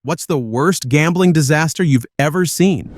What's the worst gambling disaster you've ever seen?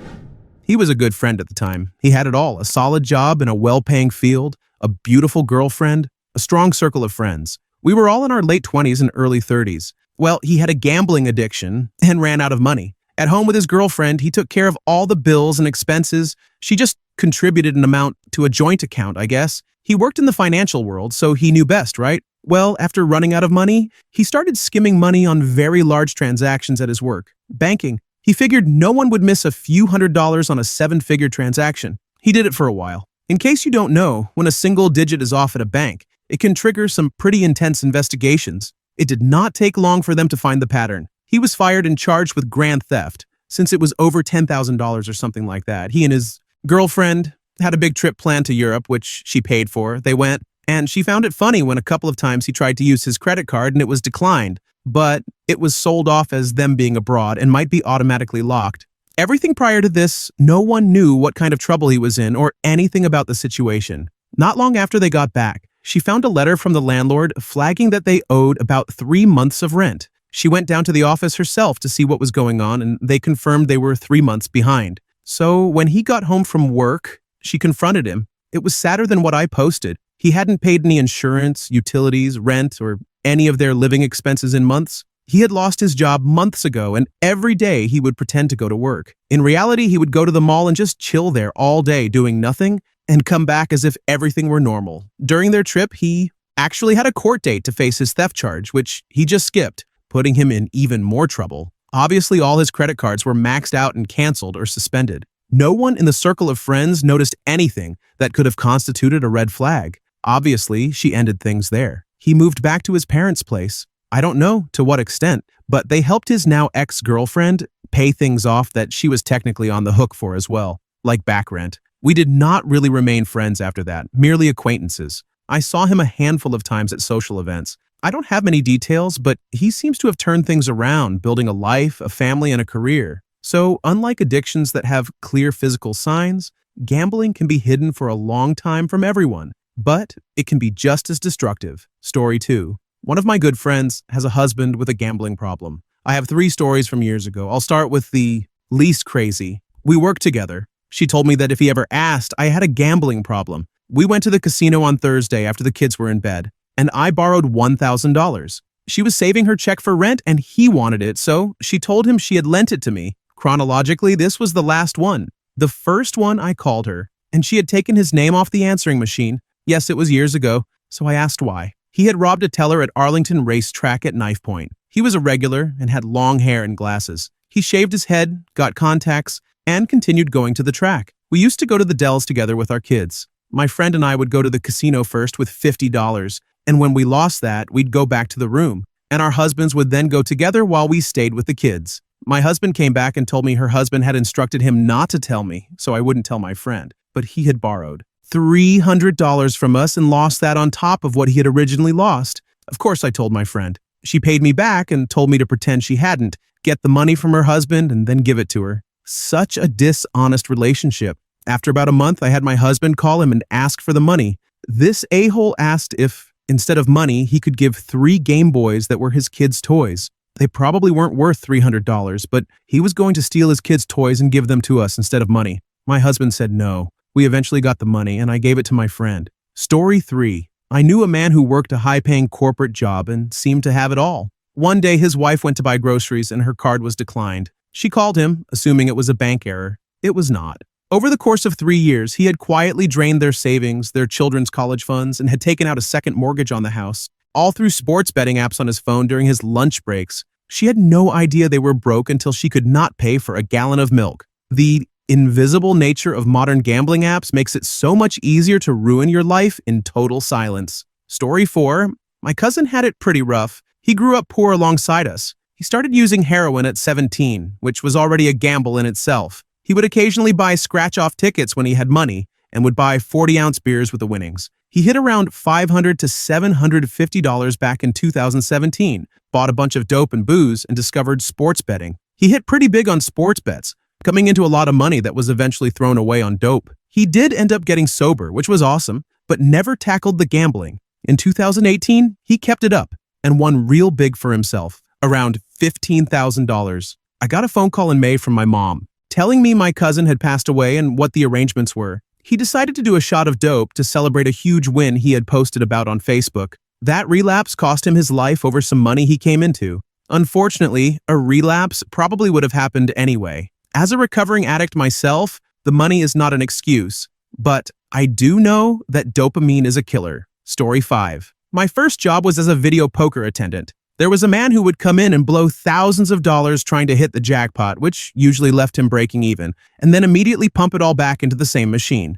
He was a good friend at the time. He had it all: a solid job in a well-paying field, a beautiful girlfriend, a strong circle of friends. We were all in our late 20s and early 30s. Well, he had a gambling addiction and ran out of money. At home with his girlfriend, he took care of all the bills and expenses. She just contributed an amount to a joint account, I guess. He worked in the financial world, so he knew best, right? Well, after running out of money, he started skimming money on very large transactions at his work. Banking. He figured no one would miss a few $100s on a seven-figure transaction. He did it for a while. In case you don't know, when a single digit is off at a bank, it can trigger some pretty intense investigations. It did not take long for them to find the pattern. He was fired and charged with grand theft, since it was over $10,000 or something like that. He and his girlfriend had a big trip planned to Europe, which she paid for. They went, and she found it funny when a couple of times he tried to use his credit card and it was declined, but it was sold off as them being abroad and might be automatically locked. Everything prior to this, no one knew what kind of trouble he was in or anything about the situation. Not long after they got back, she found a letter from the landlord flagging that they owed about 3 months of rent. She went down to the office herself to see what was going on, and they confirmed they were 3 months behind. So when he got home from work, she confronted him. It was sadder than what I posted. He hadn't paid any insurance, utilities, rent, or any of their living expenses in months. He had lost his job months ago, and every day he would pretend to go to work. In reality, he would go to the mall and just chill there all day doing nothing and come back as if everything were normal. During their trip, he actually had a court date to face his theft charge, which he just skipped, putting him in even more trouble. Obviously, all his credit cards were maxed out and canceled or suspended. No one in the circle of friends noticed anything that could have constituted a red flag. Obviously, she ended things there. He moved back to his parents' place. I don't know to what extent, but they helped his now ex-girlfriend pay things off that she was technically on the hook for as well, like back rent. We did not really remain friends after that, merely acquaintances. I saw him a handful of times at social events. I don't have many details, but he seems to have turned things around, building a life, a family, and a career. So, unlike addictions that have clear physical signs, gambling can be hidden for a long time from everyone, but it can be just as destructive. Story 2. One of my good friends has a husband with a gambling problem. I have 3 stories from years ago. I'll start with the least crazy. We worked together. She told me that if he ever asked, I had a gambling problem. We went to the casino on Thursday after the kids were in bed, and I borrowed $1,000. She was saving her check for rent, and he wanted it, so she told him she had lent it to me. Chronologically, this was the last one. The first one I called her, and she had taken his name off the answering machine. Yes, it was years ago, so I asked why. He had robbed a teller at Arlington Racetrack at knife point. He was a regular and had long hair and glasses. He shaved his head, got contacts, and continued going to the track. We used to go to the Dells together with our kids. My friend and I would go to the casino first with $50, and when we lost that, we'd go back to the room, and our husbands would then go together while we stayed with the kids. My husband came back and told me her husband had instructed him not to tell me, so I wouldn't tell my friend, but he had borrowed $300 from us and lost that on top of what he had originally lost. Of course, I told my friend. She paid me back and told me to pretend she hadn't, get the money from her husband, and then give it to her. Such a dishonest relationship. After about a month, I had my husband call him and ask for the money. This a-hole asked if, instead of money, he could give 3 Game Boys that were his kids' toys. They probably weren't worth $300, but he was going to steal his kids' toys and give them to us instead of money. My husband said no. We eventually got the money, and I gave it to my friend. Story 3. I knew a man who worked a high-paying corporate job and seemed to have it all. One day, his wife went to buy groceries and her card was declined. She called him, assuming it was a bank error. It was not. Over the course of 3 years, he had quietly drained their savings, their children's college funds, and had taken out a second mortgage on the house, all through sports betting apps on his phone during his lunch breaks. She had no idea they were broke until she could not pay for a gallon of milk. The invisible nature of modern gambling apps makes it so much easier to ruin your life in total silence. Story 4. My cousin had it pretty rough. He grew up poor alongside us. He started using heroin at 17, which was already a gamble in itself. He would occasionally buy scratch-off tickets when he had money and would buy 40-ounce beers with the winnings. He hit around $500 to $750 back in 2017, bought a bunch of dope and booze, and discovered sports betting. He hit pretty big on sports bets, coming into a lot of money that was eventually thrown away on dope. He did end up getting sober, which was awesome, but never tackled the gambling. In 2018, he kept it up and won real big for himself. Around $15,000. I got a phone call in May from my mom, telling me my cousin had passed away and what the arrangements were. He decided to do a shot of dope to celebrate a huge win he had posted about on Facebook. That relapse cost him his life over some money he came into. Unfortunately, a relapse probably would have happened anyway. As a recovering addict myself, the money is not an excuse, but I do know that dopamine is a killer. Story 5. My first job was as a video poker attendant. There was a man who would come in and blow thousands of dollars trying to hit the jackpot, which usually left him breaking even, and then immediately pump it all back into the same machine.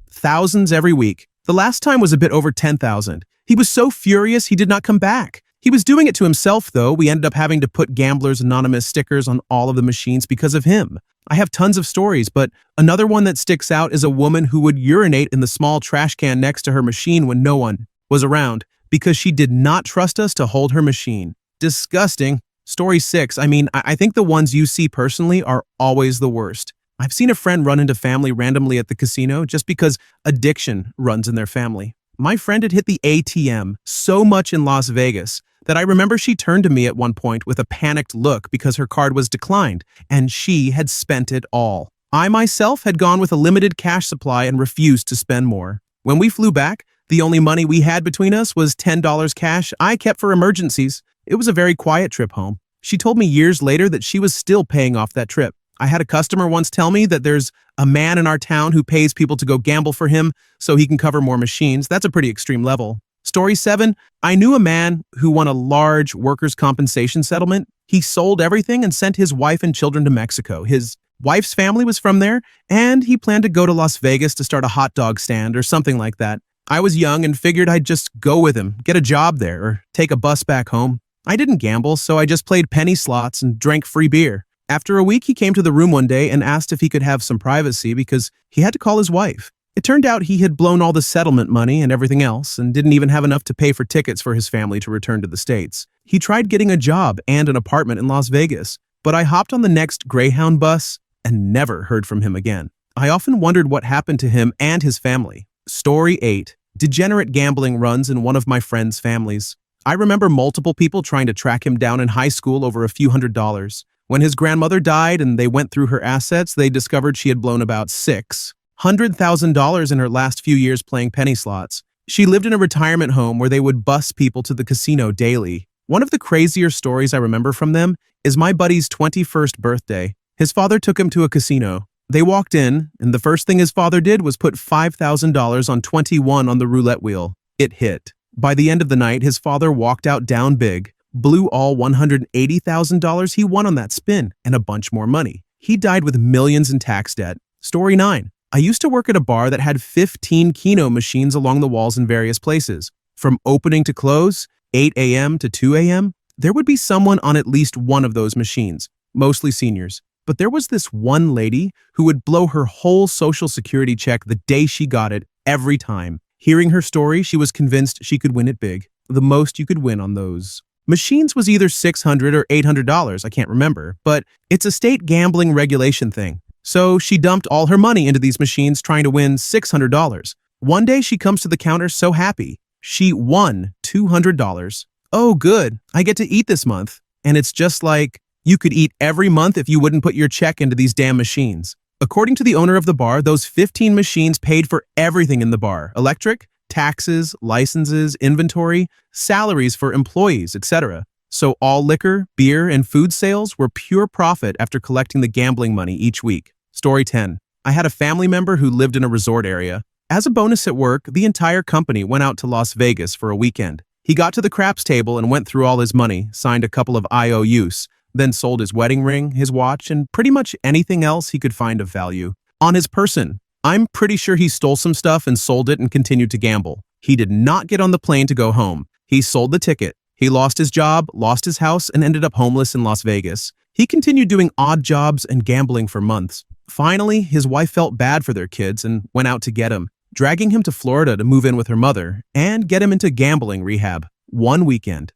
Thousands every week. The last time was a bit over 10,000. He was so furious he did not come back. He was doing it to himself, though. We ended up having to put Gamblers Anonymous stickers on all of the machines because of him. I have tons of stories, but another one that sticks out is a woman who would urinate in the small trash can next to her machine when no one was around because she did not trust us to hold her machine. Disgusting. Story 6. I think the ones you see personally are always the worst. I've seen a friend run into family randomly at the casino just because addiction runs in their family. My friend had hit the ATM so much in Las Vegas that I remember she turned to me at one point with a panicked look because her card was declined, and she had spent it all. I myself had gone with a limited cash supply and refused to spend more. When we flew back, the only money we had between us was $10 cash I kept for emergencies. It was a very quiet trip home. She told me years later that she was still paying off that trip. I had a customer once tell me that there's a man in our town who pays people to go gamble for him so he can cover more machines. That's a pretty extreme level. Story 7. I knew a man who won a large workers' compensation settlement. He sold everything and sent his wife and children to Mexico. His wife's family was from there, and he planned to go to Las Vegas to start a hot dog stand or something like that. I was young and figured I'd just go with him, get a job there, or take a bus back home. I didn't gamble, so I just played penny slots and drank free beer. After a week, he came to the room one day and asked if he could have some privacy because he had to call his wife. It turned out he had blown all the settlement money and everything else and didn't even have enough to pay for tickets for his family to return to the States. He tried getting a job and an apartment in Las Vegas, but I hopped on the next Greyhound bus and never heard from him again. I often wondered what happened to him and his family. Story 8. Degenerate gambling runs in one of my friend's families. I remember multiple people trying to track him down in high school over a few $100s. When his grandmother died and they went through her assets, they discovered she had blown about $600,000 in her last few years playing penny slots. She lived in a retirement home where they would bus people to the casino daily. One of the crazier stories I remember from them is my buddy's 21st birthday. His father took him to a casino. They walked in, and the first thing his father did was put $5,000 on 21 on the roulette wheel. It hit. By the end of the night, his father walked out down big, blew all $180,000 he won on that spin, and a bunch more money. He died with millions in tax debt. Story 9. I used to work at a bar that had 15 Keno machines along the walls in various places. From opening to close, 8 a.m. to 2 a.m., there would be someone on at least one of those machines, mostly seniors. But there was this one lady who would blow her whole Social Security check the day she got it every time. Hearing her story, she was convinced she could win it big. The most you could win on those machines was either $600 or $800, I can't remember, but it's a state gambling regulation thing. So she dumped all her money into these machines trying to win $600. One day she comes to the counter so happy. She won $200. Oh, good. I get to eat this month. And it's just like, you could eat every month if you wouldn't put your check into these damn machines. According to the owner of the bar, those 15 machines paid for everything in the bar: electric, taxes, licenses, inventory, salaries for employees, etc. So all liquor, beer, and food sales were pure profit after collecting the gambling money each week. Story 10. I had a family member who lived in a resort area. As a bonus at work, the entire company went out to Las Vegas for a weekend. He got to the craps table and went through all his money, signed a couple of IOUs, then sold his wedding ring, his watch, and pretty much anything else he could find of value. On his person, I'm pretty sure he stole some stuff and sold it and continued to gamble. He did not get on the plane to go home. He sold the ticket. He lost his job, lost his house, and ended up homeless in Las Vegas. He continued doing odd jobs and gambling for months. Finally, his wife felt bad for their kids and went out to get him, dragging him to Florida to move in with her mother and get him into gambling rehab. One weekend,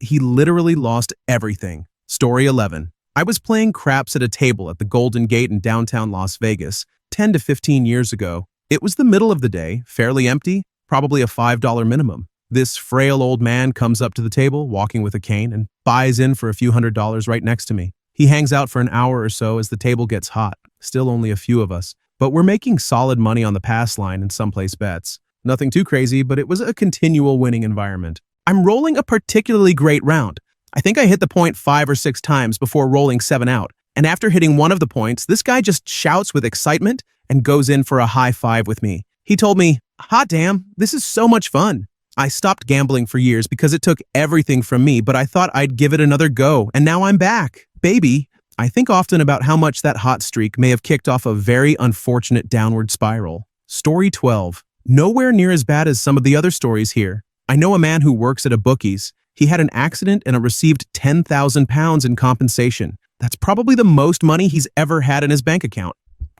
he literally lost everything. Story 11. I was playing craps at a table at the Golden Gate in downtown Las Vegas 10 to 15 years ago. It was the middle of the day, fairly empty, probably a $5 minimum. This frail old man comes up to the table, walking with a cane, and buys in for a few $100s right next to me. He hangs out for an hour or so as the table gets hot. Still only a few of us, but we're making solid money on the pass line and someplace bets. Nothing too crazy, but it was a continual winning environment. I'm rolling a particularly great round. I think I hit the point 5 or 6 times before rolling 7 out. And after hitting one of the points, this guy just shouts with excitement and goes in for a high five with me. He told me, "Hot damn, this is so much fun." I stopped gambling for years because it took everything from me, but I thought I'd give it another go, and now I'm back. Baby, I think often about how much that hot streak may have kicked off a very unfortunate downward spiral. Story 12. Nowhere near as bad as some of the other stories here. I know a man who works at a bookies. He had an accident and received £10,000 in compensation. That's probably the most money he's ever had in his bank account.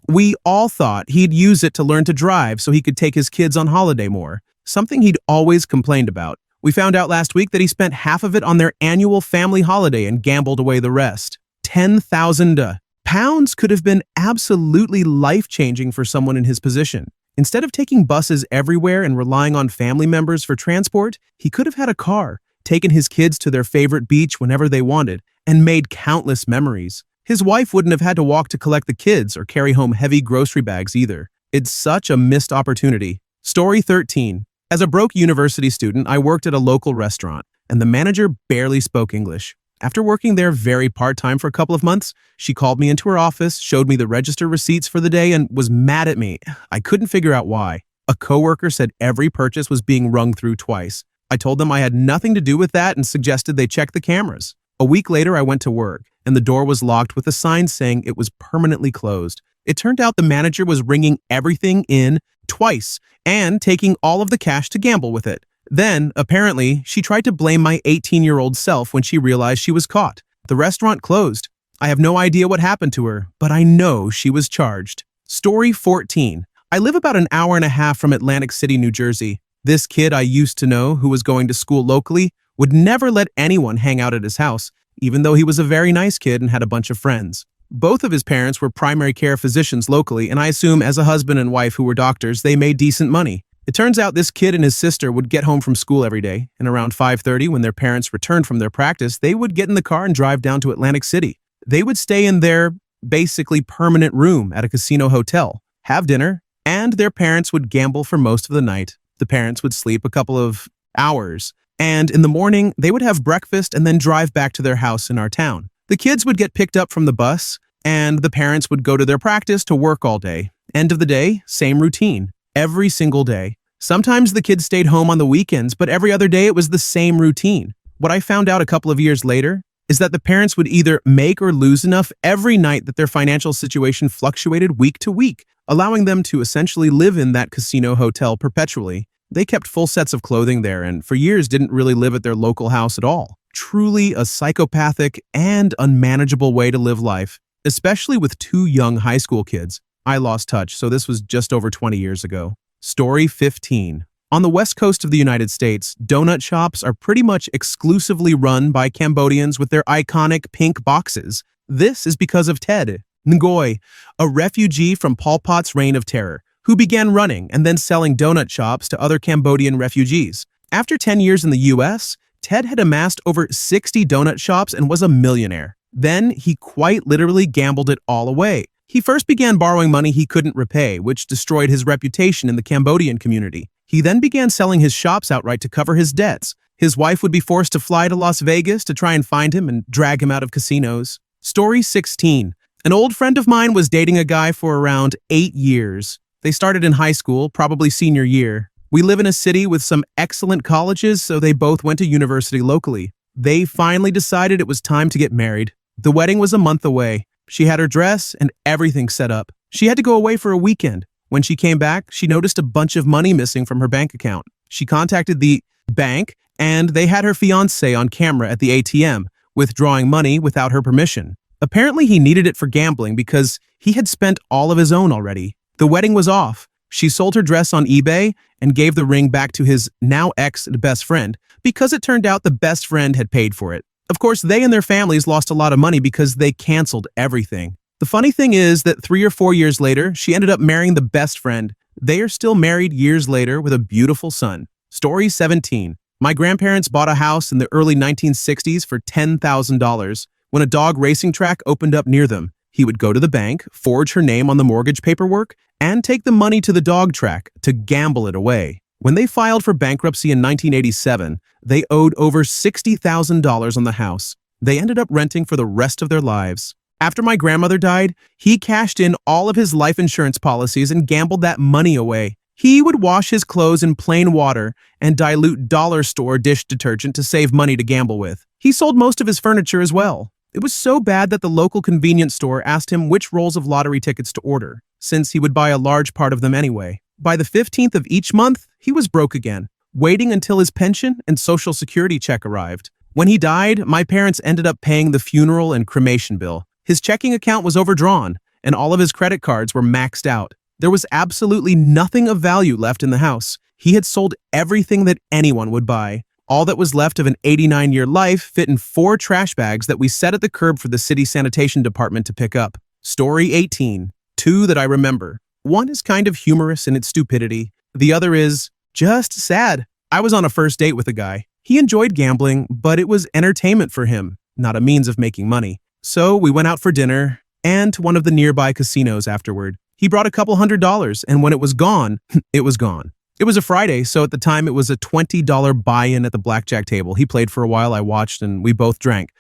We all thought he'd use it to learn to drive so he could take his kids on holiday more, something he'd always complained about. We found out last week that he spent half of it on their annual family holiday and gambled away the rest. £10,000 could have been absolutely life-changing for someone in his position. Instead of taking buses everywhere and relying on family members for transport, he could have had a car, taken his kids to their favorite beach whenever they wanted, and made countless memories. His wife wouldn't have had to walk to collect the kids or carry home heavy grocery bags either. It's such a missed opportunity. Story 13. As a broke university student, I worked at a local restaurant, and the manager barely spoke English. After working there very part-time for a couple of months, she called me into her office, showed me the register receipts for the day, and was mad at me. I couldn't figure out why. A coworker said every purchase was being rung through twice. I told them I had nothing to do with that and suggested they check the cameras. A week later, I went to work, and the door was locked with a sign saying it was permanently closed. It turned out the manager was ringing everything in twice and taking all of the cash to gamble with it. Then, apparently, she tried to blame my 18-year-old self when she realized she was caught. The restaurant closed. I have no idea what happened to her, but I know she was charged. Story 14. I live about an hour and a half from Atlantic City, New Jersey. This kid I used to know who was going to school locally would never let anyone hang out at his house, even though he was a very nice kid and had a bunch of friends. Both of his parents were primary care physicians locally, and I assume as a husband and wife who were doctors, they made decent money. It turns out this kid and his sister would get home from school every day, and around 5:30 when their parents returned from their practice, they would get in the car and drive down to Atlantic City. They would stay in their basically permanent room at a casino hotel, have dinner, and their parents would gamble for most of the night. The parents would sleep a couple of hours, and in the morning, they would have breakfast and then drive back to their house in our town. The kids would get picked up from the bus, and the parents would go to their practice to work all day. End of the day, same routine. Every single day. Sometimes the kids stayed home on the weekends, but every other day it was the same routine. What I found out a couple of years later is that the parents would either make or lose enough every night that their financial situation fluctuated week to week, allowing them to essentially live in that casino hotel perpetually. They kept full sets of clothing there and for years didn't really live at their local house at all. Truly a psychopathic and unmanageable way to live life, especially with 2 young high school kids. I lost touch, so this was just over 20 years ago. Story 15. On the west coast of the United States, donut shops are pretty much exclusively run by Cambodians with their iconic pink boxes. This is because of Ted Ngoy, a refugee from Pol Pot's reign of terror, who began running and then selling donut shops to other Cambodian refugees. After 10 years in the US, Ted had amassed over 60 donut shops and was a millionaire. Then he quite literally gambled it all away. He first began borrowing money he couldn't repay, which destroyed his reputation in the Cambodian community. He then began selling his shops outright to cover his debts. His wife would be forced to fly to Las Vegas to try and find him and drag him out of casinos. Story 16. An old friend of mine was dating a guy for around 8 years. They started in high school, probably senior year. We live in a city with some excellent colleges, so they both went to university locally. They finally decided it was time to get married. The wedding was a month away. She had her dress and everything set up. She had to go away for a weekend. When she came back, she noticed a bunch of money missing from her bank account. She contacted the bank, and they had her fiancé on camera at the ATM, withdrawing money without her permission. Apparently, he needed it for gambling because he had spent all of his own already. The wedding was off. She sold her dress on eBay and gave the ring back to his now ex-best friend because it turned out the best friend had paid for it. Of course, they and their families lost a lot of money because they canceled everything. The funny thing is that 3 or 4 years later, she ended up marrying the best friend. They are still married years later with a beautiful son. Story 17. My grandparents bought a house in the early 1960s for $10,000. When a dog racing track opened up near them, he would go to the bank, forge her name on the mortgage paperwork, and take the money to the dog track to gamble it away. When they filed for bankruptcy in 1987, they owed over $60,000 on the house. They ended up renting for the rest of their lives. After my grandmother died, he cashed in all of his life insurance policies and gambled that money away. He would wash his clothes in plain water and dilute dollar store dish detergent to save money to gamble with. He sold most of his furniture as well. It was so bad that the local convenience store asked him which rolls of lottery tickets to order, since he would buy a large part of them anyway. By the 15th of each month, he was broke again, waiting until his pension and Social Security check arrived. When he died, my parents ended up paying the funeral and cremation bill. His checking account was overdrawn, and all of his credit cards were maxed out. There was absolutely nothing of value left in the house. He had sold everything that anyone would buy. All that was left of an 89-year life fit in 4 trash bags that we set at the curb for the city sanitation department to pick up. Story 18. 2 that I remember. One is kind of humorous in its stupidity. The other is just sad. I was on a first date with a guy. He enjoyed gambling, but it was entertainment for him, not a means of making money. So we went out for dinner and to one of the nearby casinos afterward. He brought a couple $100, and when it was gone, it was gone. It was a Friday, so at the time it was a $20 buy-in at the blackjack table. He played for a while, I watched, and we both drank.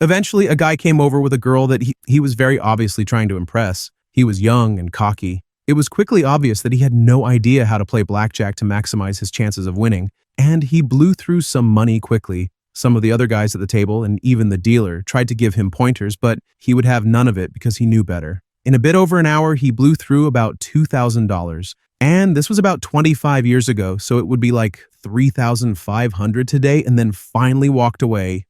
Eventually, a guy came over with a girl that he was very obviously trying to impress. He was young and cocky. It was quickly obvious that he had no idea how to play blackjack to maximize his chances of winning, and he blew through some money quickly. Some of the other guys at the table, and even the dealer, tried to give him pointers, but he would have none of it because he knew better. In a bit over an hour, he blew through about $2,000. And this was about 25 years ago, so it would be like $3,500 today, and then finally walked away.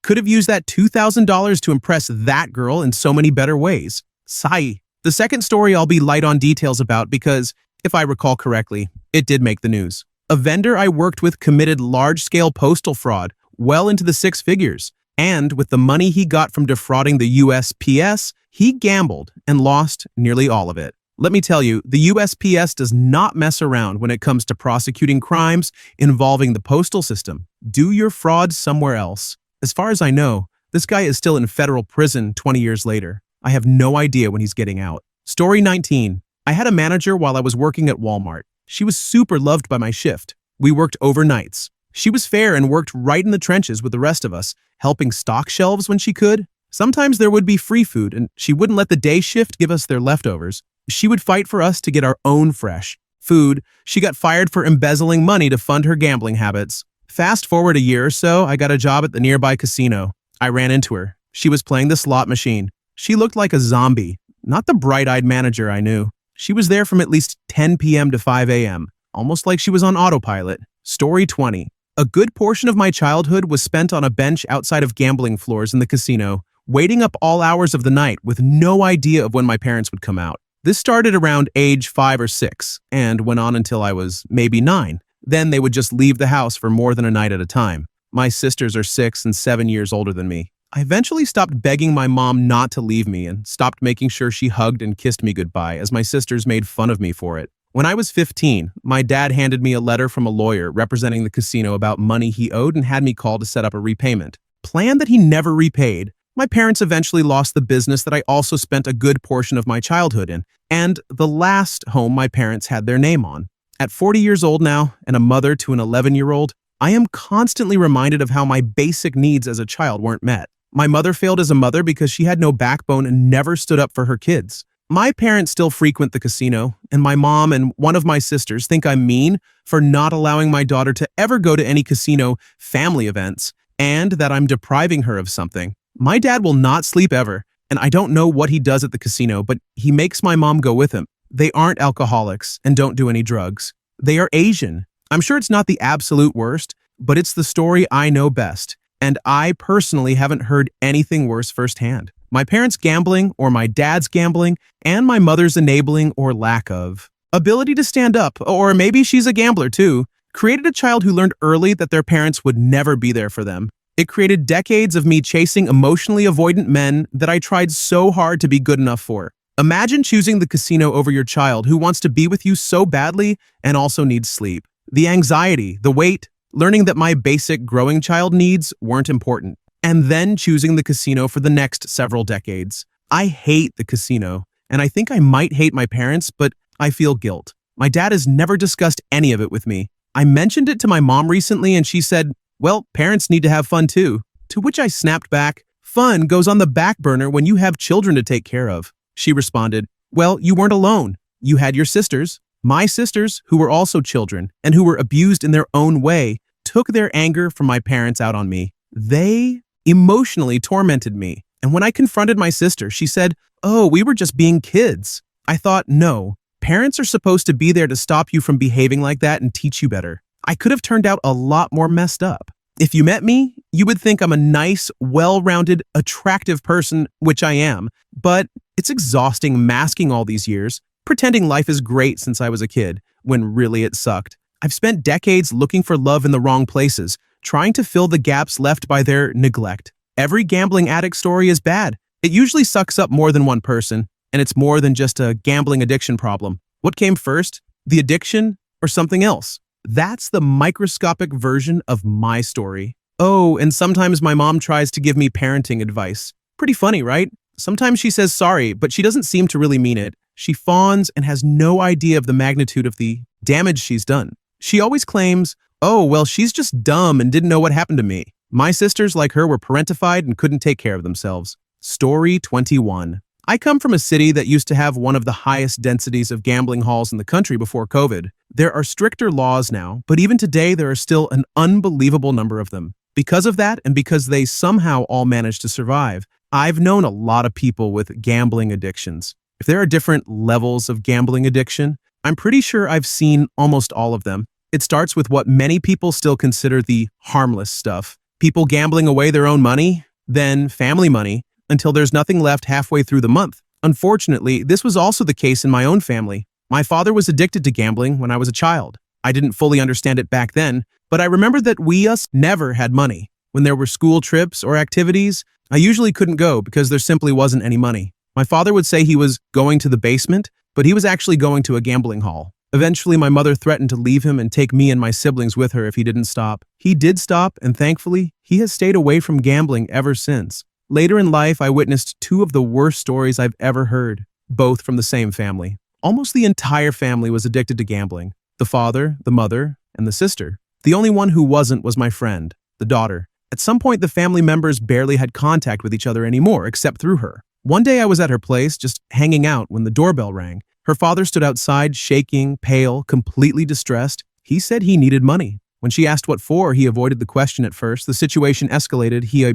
Could have used that $2,000 to impress that girl in so many better ways. Sigh. The second story I'll be light on details about because, if I recall correctly, it did make the news. A vendor I worked with committed large-scale postal fraud, well into the 6 figures. And with the money he got from defrauding the USPS, he gambled and lost nearly all of it. Let me tell you, the USPS does not mess around when it comes to prosecuting crimes involving the postal system. Do your fraud somewhere else. As far as I know, this guy is still in federal prison 20 years later. I have no idea when he's getting out. Story 19. I had a manager while I was working at Walmart. She was super loved by my shift. We worked overnights. She was fair and worked right in the trenches with the rest of us, helping stock shelves when she could. Sometimes there would be free food, and she wouldn't let the day shift give us their leftovers. She would fight for us to get our own fresh food. She got fired for embezzling money to fund her gambling habits. Fast forward a year or so, I got a job at the nearby casino. I ran into her. She was playing the slot machine. She looked like a zombie, not the bright-eyed manager I knew. She was there from at least 10 p.m. to 5 a.m., almost like she was on autopilot. Story 20. A good portion of my childhood was spent on a bench outside of gambling floors in the casino, waiting up all hours of the night with no idea of when my parents would come out. This started around age 5 or 6 and went on until I was maybe 9. Then they would just leave the house for more than a night at a time. My sisters are 6 and 7 years older than me. I eventually stopped begging my mom not to leave me and stopped making sure she hugged and kissed me goodbye as my sisters made fun of me for it. When I was 15, my dad handed me a letter from a lawyer representing the casino about money he owed and had me call to set up a repayment. Plan that he never repaid. My parents eventually lost the business that I also spent a good portion of my childhood in, and the last home my parents had their name on. At 40 years old now, and a mother to an 11-year-old, I am constantly reminded of how my basic needs as a child weren't met. My mother failed as a mother because she had no backbone and never stood up for her kids. My parents still frequent the casino, and my mom and one of my sisters think I'm mean for not allowing my daughter to ever go to any casino family events, and that I'm depriving her of something. My dad will not sleep ever, and I don't know what he does at the casino, but he makes my mom go with him. They aren't alcoholics and don't do any drugs. They are Asian. I'm sure it's not the absolute worst, but it's the story I know best, and I personally haven't heard anything worse firsthand. My parents' gambling, or my dad's gambling, and my mother's enabling or lack of ability to stand up, or maybe she's a gambler too, created a child who learned early that their parents would never be there for them. It created decades of me chasing emotionally avoidant men that I tried so hard to be good enough for. Imagine choosing the casino over your child who wants to be with you so badly and also needs sleep. The anxiety, the weight, learning that my basic growing child needs weren't important, and then choosing the casino for the next several decades. I hate the casino, and I think I might hate my parents, but I feel guilt. My dad has never discussed any of it with me. I mentioned it to my mom recently, and she said, "Well, parents need to have fun too." To which I snapped back, "Fun goes on the back burner when you have children to take care of." She responded, "Well, you weren't alone. You had your sisters." My sisters, who were also children and who were abused in their own way, took their anger from my parents out on me. They emotionally tormented me. And when I confronted my sister, she said, "Oh, we were just being kids." I thought, no, parents are supposed to be there to stop you from behaving like that and teach you better. I could have turned out a lot more messed up. If you met me, you would think I'm a nice, well-rounded, attractive person, which I am, but it's exhausting masking all these years, pretending life is great since I was a kid, when really it sucked. I've spent decades looking for love in the wrong places, trying to fill the gaps left by their neglect. Every gambling addict story is bad. It usually sucks up more than one person, and it's more than just a gambling addiction problem. What came first? The addiction or something else? That's the microscopic version of my story. Oh, and sometimes my mom tries to give me parenting advice. Pretty funny, right? Sometimes she says sorry, but she doesn't seem to really mean it. She fawns and has no idea of the magnitude of the damage she's done. She always claims, "Oh, well, she's just dumb and didn't know what happened to me." My sisters, like her, were parentified and couldn't take care of themselves. Story 21. I come from a city that used to have one of the highest densities of gambling halls in the country before COVID. There are stricter laws now, but even today there are still an unbelievable number of them. Because of that, and because they somehow all managed to survive, I've known a lot of people with gambling addictions. If there are different levels of gambling addiction, I'm pretty sure I've seen almost all of them. It starts with what many people still consider the harmless stuff. People gambling away their own money, then family money, until there's nothing left halfway through the month. Unfortunately, this was also the case in my own family. My father was addicted to gambling when I was a child. I didn't fully understand it back then, but I remember that us never had money. When there were school trips or activities, I usually couldn't go because there simply wasn't any money. My father would say he was going to the basement, but he was actually going to a gambling hall. Eventually, my mother threatened to leave him and take me and my siblings with her if he didn't stop. He did stop, and thankfully, he has stayed away from gambling ever since. Later in life, I witnessed two of the worst stories I've ever heard, both from the same family. Almost the entire family was addicted to gambling. The father, the mother, and the sister. The only one who wasn't was my friend, the daughter. At some point, the family members barely had contact with each other anymore, except through her. One day I was at her place, just hanging out, when the doorbell rang. Her father stood outside, shaking, pale, completely distressed. He said he needed money. When she asked what for, he avoided the question at first. The situation escalated. He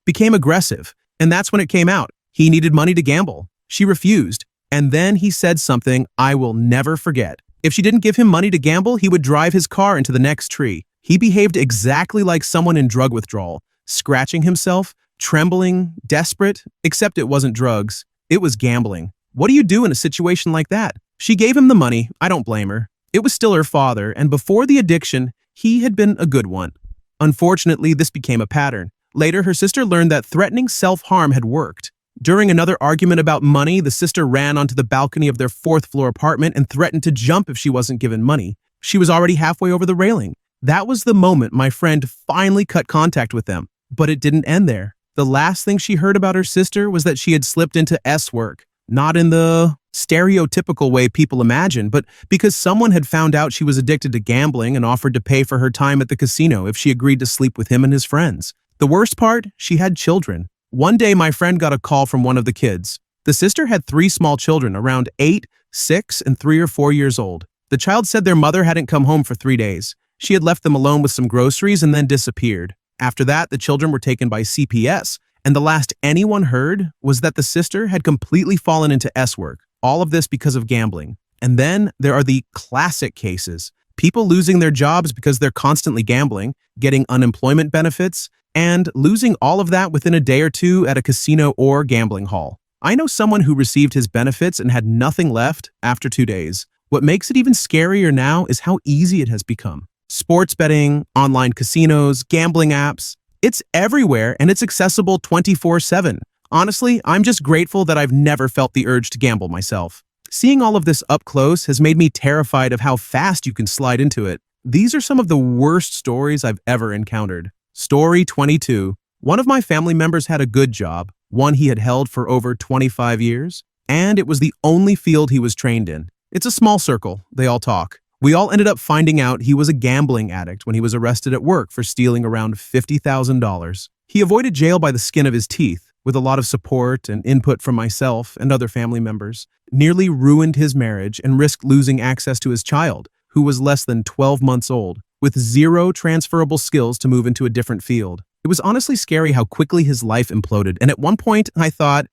became aggressive. And that's when it came out. He needed money to gamble. She refused. And then he said something I will never forget. If she didn't give him money to gamble, he would drive his car into the next tree. He behaved exactly like someone in drug withdrawal, scratching himself, trembling, desperate, except it wasn't drugs. It was gambling. What do you do in a situation like that? She gave him the money. I don't blame her. It was still her father, and before the addiction, he had been a good one. Unfortunately, this became a pattern. Later, her sister learned that threatening self-harm had worked. During another argument about money, the sister ran onto the balcony of their fourth-floor apartment and threatened to jump if she wasn't given money. She was already halfway over the railing. That was the moment my friend finally cut contact with them. But it didn't end there. The last thing she heard about her sister was that she had slipped into S-work. Not in the stereotypical way people imagine, but because someone had found out she was addicted to gambling and offered to pay for her time at the casino if she agreed to sleep with him and his friends. The worst part, she had children. One day, my friend got a call from one of the kids. The sister had 3 small children, around 8, 6, and 3 or 4 years old. The child said their mother hadn't come home for 3 days. She had left them alone with some groceries and then disappeared. After that, the children were taken by CPS, and the last anyone heard was that the sister had completely fallen into S-work. All of this because of gambling. And then there are the classic cases. People losing their jobs because they're constantly gambling, getting unemployment benefits, and losing all of that within a day or two at a casino or gambling hall. I know someone who received his benefits and had nothing left after 2 days. What makes it even scarier now is how easy it has become. Sports betting, online casinos, gambling apps, it's everywhere and it's accessible 24/7. Honestly, I'm just grateful that I've never felt the urge to gamble myself. Seeing all of this up close has made me terrified of how fast you can slide into it. These are some of the worst stories I've ever encountered. Story 22. One of my family members had a good job, one he had held for over 25 years, and it was the only field he was trained in. It's a small circle, they all talk. We all ended up finding out he was a gambling addict when he was arrested at work for stealing around $50,000. He avoided jail by the skin of his teeth, with a lot of support and input from myself and other family members, nearly ruined his marriage and risked losing access to his child, who was less than 12 months old, with zero transferable skills to move into a different field. It was honestly scary how quickly his life imploded, and at one point I thought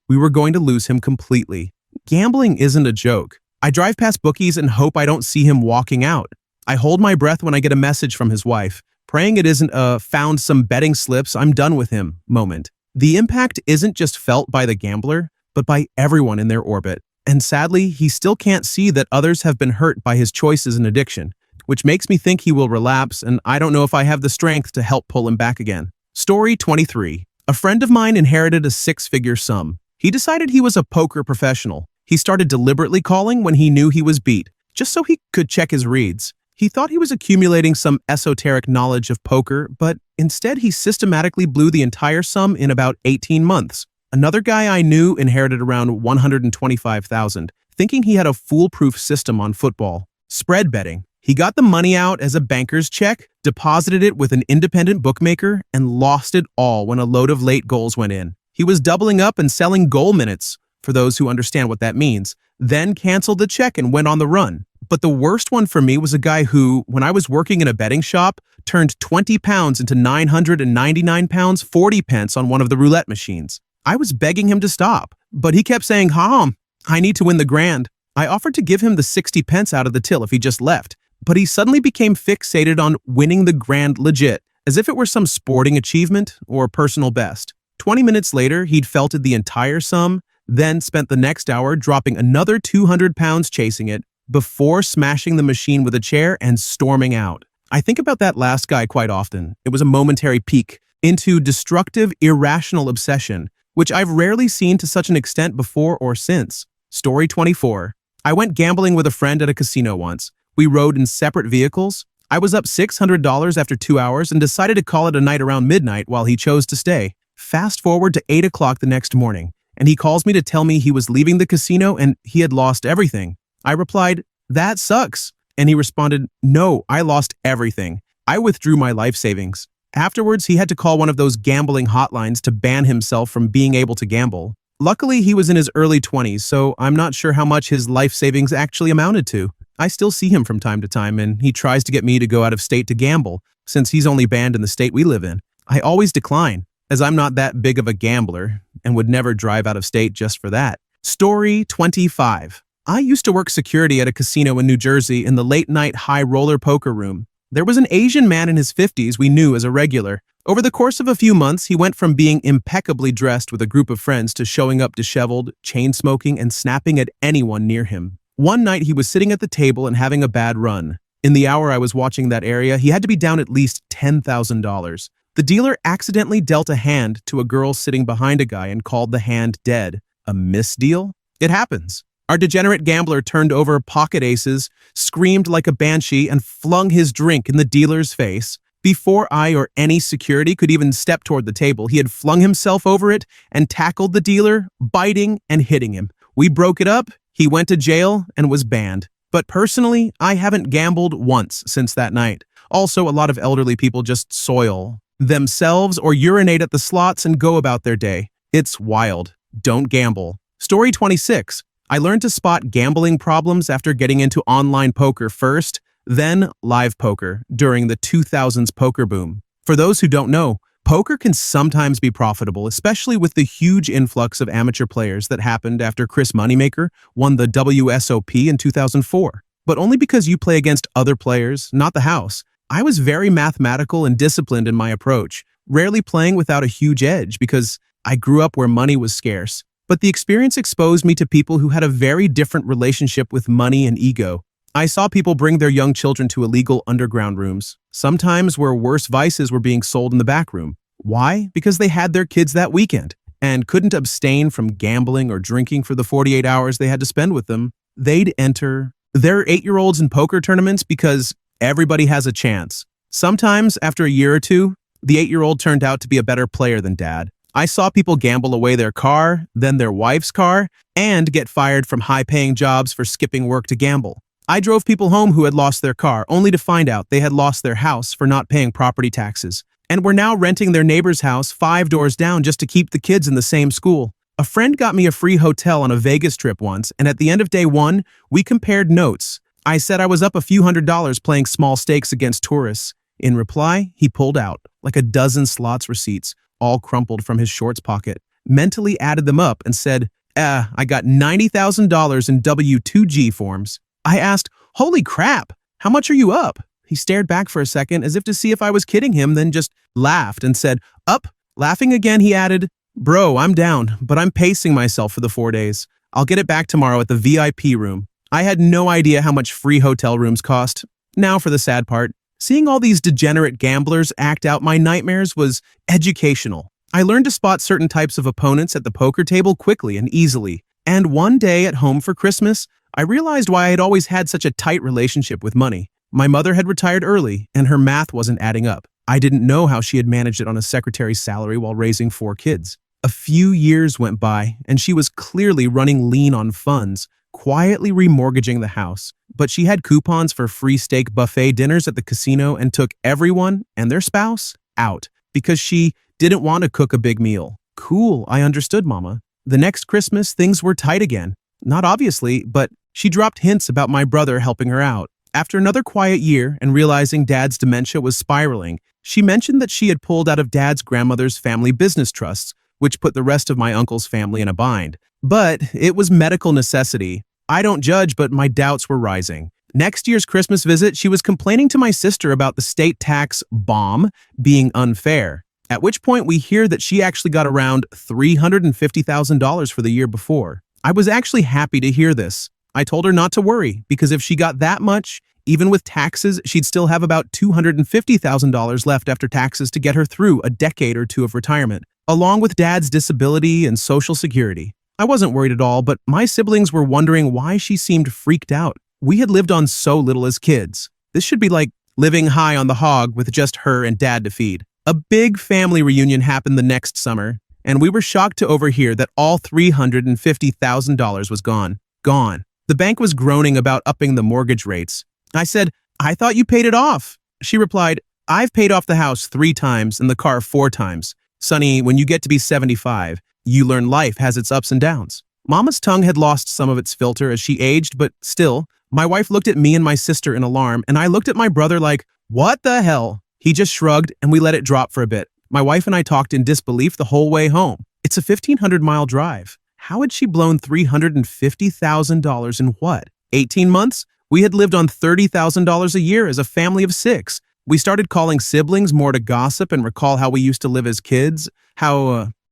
we were going to lose him completely. Gambling isn't a joke. I drive past bookies and hope I don't see him walking out. I hold my breath when I get a message from his wife, praying it isn't a "found some betting slips, I'm done with him" moment. The impact isn't just felt by the gambler, but by everyone in their orbit. And sadly, he still can't see that others have been hurt by his choices and addiction, which makes me think he will relapse, and I don't know if I have the strength to help pull him back again. Story 23. A friend of mine inherited a six-figure sum. He decided he was a poker professional. He started deliberately calling when he knew he was beat, just so he could check his reads. He thought he was accumulating some esoteric knowledge of poker, but instead he systematically blew the entire sum in about 18 months. Another guy I knew inherited around $125,000, thinking he had a foolproof system on football. Spread betting. He got the money out as a banker's check, deposited it with an independent bookmaker, and lost it all when a load of late goals went in. He was doubling up and selling goal minutes, for those who understand what that means, then canceled the check and went on the run. But the worst one for me was a guy who, when I was working in a betting shop, turned 20 pounds into 999 pounds 40 pence on one of the roulette machines. I was begging him to stop, but he kept saying, I need to win the grand. I offered to give him the 60 pence out of the till if he just left, but he suddenly became fixated on winning the grand legit, as if it were some sporting achievement or personal best. 20 minutes later, he'd felted the entire sum, then spent the next hour dropping another 200 pounds chasing it, before smashing the machine with a chair and storming out. I think about that last guy quite often. It was a momentary peak into destructive, irrational obsession, which I've rarely seen to such an extent before or since. Story 24. I went gambling with a friend at a casino once. We rode in separate vehicles. I was up $600 after 2 hours and decided to call it a night around midnight while he chose to stay. Fast forward to 8 o'clock the next morning, and he calls me to tell me he was leaving the casino and he had lost everything. I replied, "That sucks." And he responded, "No, I lost everything. I withdrew my life savings." Afterwards, he had to call one of those gambling hotlines to ban himself from being able to gamble. Luckily, he was in his early 20s, so I'm not sure how much his life savings actually amounted to. I still see him from time to time, and he tries to get me to go out of state to gamble, since he's only banned in the state we live in. I always decline, as I'm not that big of a gambler and would never drive out of state just for that. Story 25. I used to work security at a casino in New Jersey in the late-night high roller poker room. There was an Asian man in his 50s we knew as a regular. Over the course of a few months, he went from being impeccably dressed with a group of friends to showing up disheveled, chain-smoking, and snapping at anyone near him. One night, he was sitting at the table and having a bad run. In the hour I was watching that area, he had to be down at least $10,000. The dealer accidentally dealt a hand to a girl sitting behind a guy and called the hand dead. A misdeal? It happens. Our degenerate gambler turned over pocket aces, screamed like a banshee, and flung his drink in the dealer's face. Before I or any security could even step toward the table, he had flung himself over it and tackled the dealer, biting and hitting him. We broke it up, he went to jail, and was banned. But personally, I haven't gambled once since that night. Also, a lot of elderly people just soil themselves or urinate at the slots and go about their day. It's wild. Don't gamble. Story 26. I learned to spot gambling problems after getting into online poker first, then live poker during the 2000s poker boom. For those who don't know, poker can sometimes be profitable, especially with the huge influx of amateur players that happened after Chris Moneymaker won the WSOP in 2004. But only because you play against other players, not the house. I was very mathematical and disciplined in my approach, rarely playing without a huge edge because I grew up where money was scarce. But the experience exposed me to people who had a very different relationship with money and ego. I saw people bring their young children to illegal underground rooms, sometimes where worse vices were being sold in the back room. Why? Because they had their kids that weekend and couldn't abstain from gambling or drinking for the 48 hours they had to spend with them. They'd enter their 8-year-olds in poker tournaments because everybody has a chance. Sometimes, after a year or two, the 8-year-old turned out to be a better player than dad. I saw people gamble away their car, then their wife's car, and get fired from high-paying jobs for skipping work to gamble. I drove people home who had lost their car, only to find out they had lost their house for not paying property taxes, and were now renting their neighbor's house 5 doors down just to keep the kids in the same school. A friend got me a free hotel on a Vegas trip once, and at the end of day 1, we compared notes. I said I was up a few $100s playing small stakes against tourists. In reply, he pulled out, like a dozen slots receipts, all crumpled from his shorts pocket, mentally added them up and said, I got $90,000 in W-2G forms. I asked, holy crap, how much are you up? He stared back for a second as if to see if I was kidding him, then just laughed and said, up. Laughing again, he added, bro, I'm down, but I'm pacing myself for the 4 days. I'll get it back tomorrow at the VIP room. I had no idea how much free hotel rooms cost. Now for the sad part. Seeing all these degenerate gamblers act out my nightmares was educational. I learned to spot certain types of opponents at the poker table quickly and easily. And one day at home for Christmas, I realized why I had always had such a tight relationship with money. My mother had retired early, and her math wasn't adding up. I didn't know how she had managed it on a secretary's salary while raising 4 kids. A few years went by, and she was clearly running lean on funds, quietly remortgaging the house. But she had coupons for free steak buffet dinners at the casino and took everyone and their spouse out because she didn't want to cook a big meal. Cool, I understood, Mama. The next Christmas, things were tight again. Not obviously, but she dropped hints about my brother helping her out. After another quiet year and realizing Dad's dementia was spiraling, she mentioned that she had pulled out of Dad's grandmother's family business trusts, which put the rest of my uncle's family in a bind. But it was medical necessity. I don't judge, but my doubts were rising. Next year's Christmas visit, she was complaining to my sister about the state tax bomb being unfair, at which point we hear that she actually got around $350,000 for the year before. I was actually happy to hear this. I told her not to worry, because if she got that much, even with taxes, she'd still have about $250,000 left after taxes to get her through a decade or two of retirement, along with Dad's disability and Social Security. I wasn't worried at all, but my siblings were wondering why she seemed freaked out. We had lived on so little as kids. This should be like living high on the hog with just her and Dad to feed. A big family reunion happened the next summer, and we were shocked to overhear that all $350,000 was gone. Gone. The bank was groaning about upping the mortgage rates. I said, I thought you paid it off. She replied, I've paid off the house 3 times and the car 4 times. Sonny, when you get to be 75, you learn life has its ups and downs. Mama's tongue had lost some of its filter as she aged, but still, my wife looked at me and my sister in alarm, and I looked at my brother like, what the hell? He just shrugged, and we let it drop for a bit. My wife and I talked in disbelief the whole way home. It's a 1,500-mile drive. How had she blown $350,000 in what? 18 months? We had lived on $30,000 a year as a family of 6. We started calling siblings more to gossip and recall how we used to live as kids,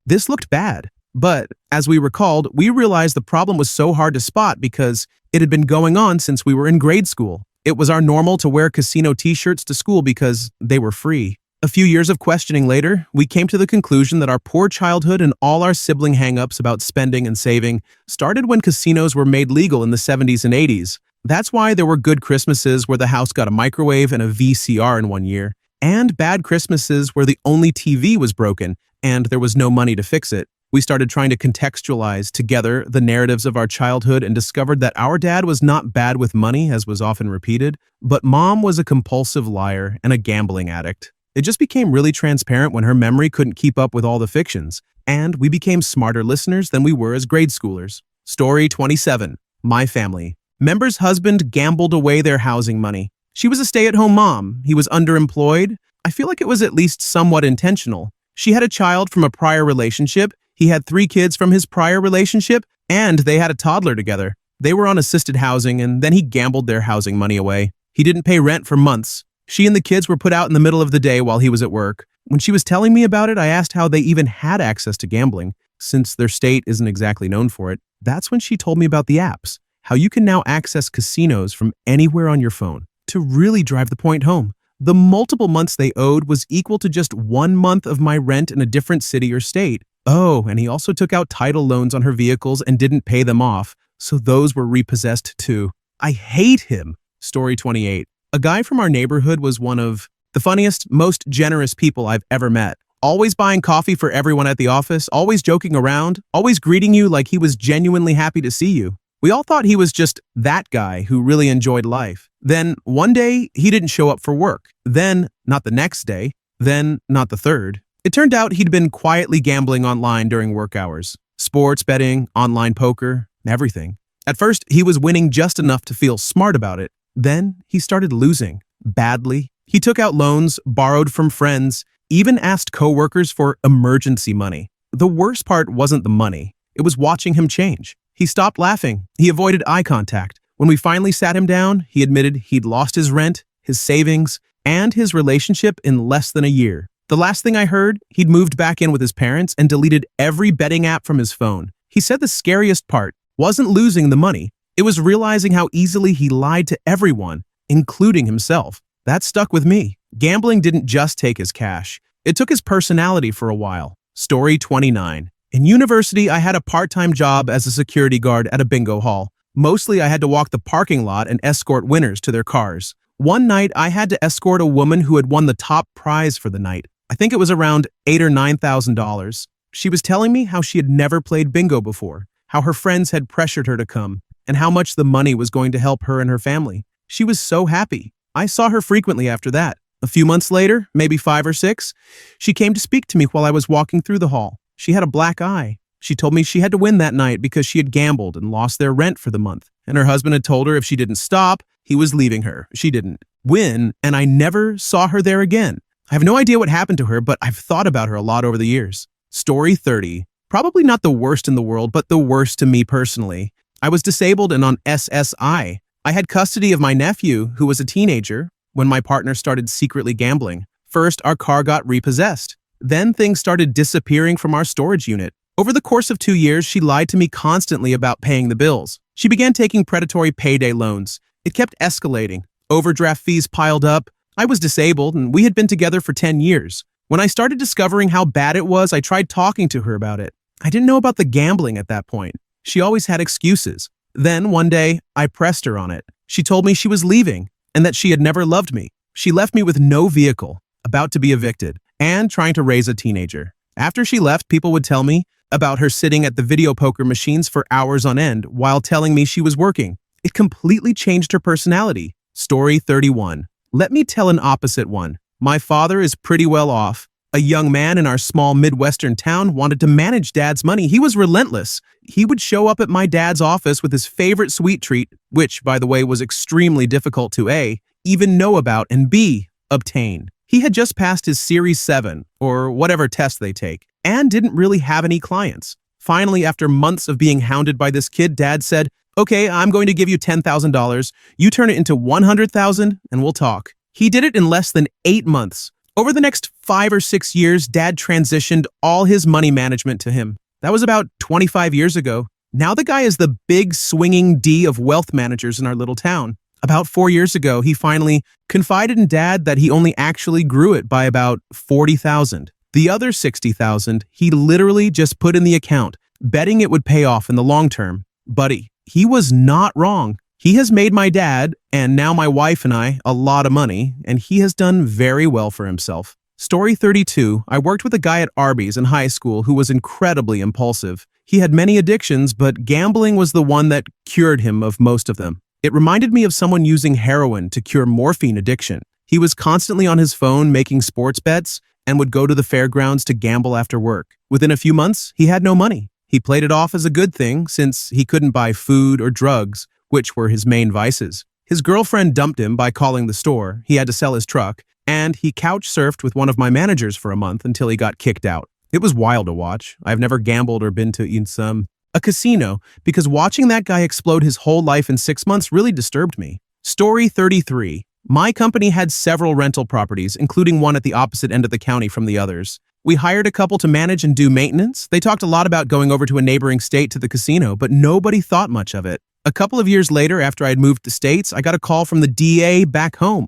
this looked bad. But, as we recalled, we realized the problem was so hard to spot because it had been going on since we were in grade school. It was our normal to wear casino t-shirts to school because they were free. A few years of questioning later, we came to the conclusion that our poor childhood and all our sibling hang-ups about spending and saving started when casinos were made legal in the 70s and 80s. That's why there were good Christmases where the house got a microwave and a VCR in one year, and bad Christmases where the only TV was broken and there was no money to fix it. We started trying to contextualize together the narratives of our childhood and discovered that our dad was not bad with money, as was often repeated, but Mom was a compulsive liar and a gambling addict. It just became really transparent when her memory couldn't keep up with all the fictions, and we became smarter listeners than we were as grade schoolers. Story 27. My family. Member's husband gambled away their housing money. She was a stay-at-home mom. He was underemployed. I feel like it was at least somewhat intentional. She had a child from a prior relationship. He had 3 kids from his prior relationship, and they had a toddler together. They were on assisted housing, and then he gambled their housing money away. He didn't pay rent for months. She and the kids were put out in the middle of the day while he was at work. When she was telling me about it, I asked how they even had access to gambling, since their state isn't exactly known for it. That's when she told me about the apps, how you can now access casinos from anywhere on your phone. To really drive the point home, the multiple months they owed was equal to just 1 month of my rent in a different city or state. Oh, and he also took out title loans on her vehicles and didn't pay them off, so those were repossessed too. I hate him. Story 28. A guy from our neighborhood was one of the funniest, most generous people I've ever met. Always buying coffee for everyone at the office, always joking around, always greeting you like he was genuinely happy to see you. We all thought he was just that guy who really enjoyed life. Then, one day, he didn't show up for work. Then, not the next day. Then, not the third. It turned out he'd been quietly gambling online during work hours. Sports betting, online poker, everything. At first, he was winning just enough to feel smart about it. Then, he started losing. Badly. He took out loans, borrowed from friends, even asked coworkers for emergency money. The worst part wasn't the money. It was watching him change. He stopped laughing. He avoided eye contact. When we finally sat him down, he admitted he'd lost his rent, his savings, and his relationship in less than a year. The last thing I heard, he'd moved back in with his parents and deleted every betting app from his phone. He said the scariest part wasn't losing the money. It was realizing how easily he lied to everyone, including himself. That stuck with me. Gambling didn't just take his cash. It took his personality for a while. Story 29. In university, I had a part-time job as a security guard at a bingo hall. Mostly, I had to walk the parking lot and escort winners to their cars. One night, I had to escort a woman who had won the top prize for the night. I think it was around $8,000 or $9,000. She was telling me how she had never played bingo before, how her friends had pressured her to come, and how much the money was going to help her and her family. She was so happy. I saw her frequently after that. A few months later, maybe 5 or 6, she came to speak to me while I was walking through the hall. She had a black eye. She told me she had to win that night because she had gambled and lost their rent for the month. And her husband had told her if she didn't stop, he was leaving her. She didn't win, and I never saw her there again. I have no idea what happened to her, but I've thought about her a lot over the years. Story 30. Probably not the worst in the world, but the worst to me personally. I was disabled and on SSI. I had custody of my nephew, who was a teenager, when my partner started secretly gambling. First, our car got repossessed. Then things started disappearing from our storage unit. Over the course of 2 years, she lied to me constantly about paying the bills. She began taking predatory payday loans. It kept escalating. Overdraft fees piled up. I was disabled, and we had been together for 10 years. When I started discovering how bad it was, I tried talking to her about it. I didn't know about the gambling at that point. She always had excuses. Then, one day, I pressed her on it. She told me she was leaving and that she had never loved me. She left me with no vehicle, about to be evicted, and trying to raise a teenager. After she left, people would tell me about her sitting at the video poker machines for hours on end while telling me she was working. It completely changed her personality. Story 31. Let me tell an opposite one. My father is pretty well off. A young man in our small Midwestern town wanted to manage Dad's money. He was relentless. He would show up at my dad's office with his favorite sweet treat, which, by the way, was extremely difficult to A, even know about, and B, obtain. He had just passed his Series 7, or whatever test they take, and didn't really have any clients. Finally, after months of being hounded by this kid, Dad said, "Okay, I'm going to give you $10,000. You turn it into $100,000 and we'll talk." He did it in less than 8 months. Over the next 5 or 6 years, Dad transitioned all his money management to him. That was about 25 years ago. Now the guy is the big swinging D of wealth managers in our little town. About 4 years ago, he finally confided in Dad that he only actually grew it by about $40,000. The other $60,000, he literally just put in the account, betting it would pay off in the long term. Buddy, he was not wrong. He has made my dad, and now my wife and I, a lot of money, and he has done very well for himself. Story 32. I worked with a guy at Arby's in high school who was incredibly impulsive. He had many addictions, but gambling was the one that cured him of most of them. It reminded me of someone using heroin to cure morphine addiction. He was constantly on his phone making sports bets and would go to the fairgrounds to gamble after work. Within a few months, he had no money. He played it off as a good thing since he couldn't buy food or drugs, which were his main vices. His girlfriend dumped him by calling the store. He had to sell his truck, and he couch surfed with one of my managers for a month until he got kicked out. It was wild to watch. I've never gambled or been to a casino because watching that guy explode his whole life in 6 months really disturbed me. Story 33. My company had several rental properties, including one at the opposite end of the county from the others. We hired a couple to manage and do maintenance. They talked a lot about going over to a neighboring state to the casino, but nobody thought much of it. A couple of years later, after I had moved to States, I got a call from the DA back home.